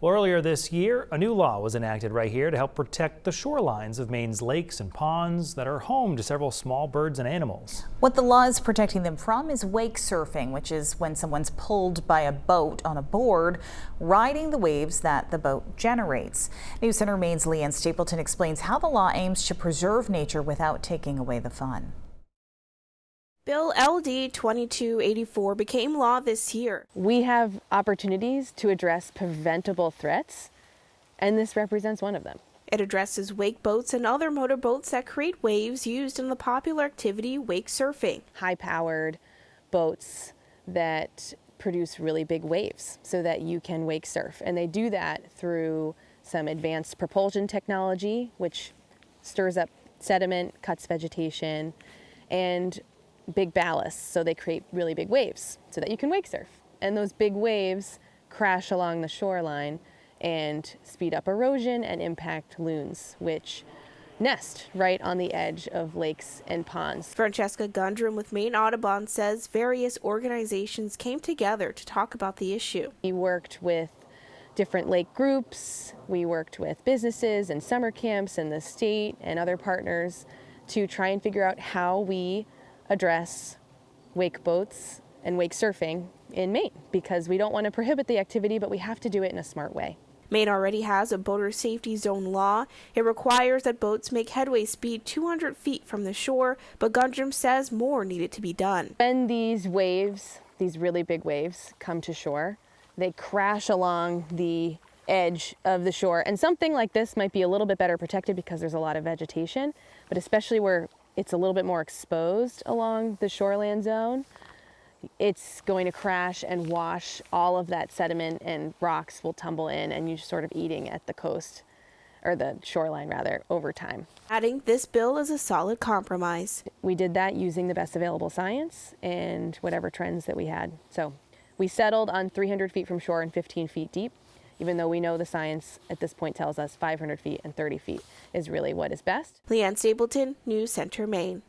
Well, earlier this year, a new law was enacted right here to help protect the shorelines of Maine's lakes and ponds that are home to several small birds and animals. What the law is protecting them from is wake surfing, which is when someone's pulled by a boat on a board, riding the waves that the boat generates. News Center Maine's Leanne Stapleton explains how the law aims to preserve nature without taking away the fun. Bill LD 2284 became law this year. We have opportunities to address preventable threats, and this represents one of them. It addresses wake boats and other motorboats that create waves used in the popular activity wake surfing. High-powered boats that produce really big waves so that you can wake surf. And they do that through some advanced propulsion technology, which stirs up sediment, cuts vegetation, and big ballasts, so they create really big waves so that you can wake surf. And those big waves crash along the shoreline and speed up erosion and impact loons, which nest right on the edge of lakes and ponds. Francesca Gundrum with Maine Audubon says various organizations came together to talk about the issue. We worked with different lake groups, we worked with businesses and summer camps and the state and other partners to try and figure out how we address wake boats and wake surfing in Maine, because we don't want to prohibit the activity, but we have to do it in a smart way. Maine already has a boater safety zone law. It requires that boats make headway speed 200 feet from the shore, but Gundrum says more needed to be done. When these waves, these really big waves, come to shore, they crash along the edge of the shore, and something like this might be a little bit better protected because there's a lot of vegetation, but especially where it's a little bit more exposed along the shoreland zone, it's going to crash and wash all of that sediment, and rocks will tumble in, and you're sort of eating at the coast, or the shoreline rather, over time. Adding, this bill is a solid compromise. We did that using the best available science and whatever trends that we had. So we settled on 300 feet from shore and 15 feet deep, even though we know the science at this point tells us 500 feet and 30 feet is really what is best. Leanne Stapleton, News Center, Maine.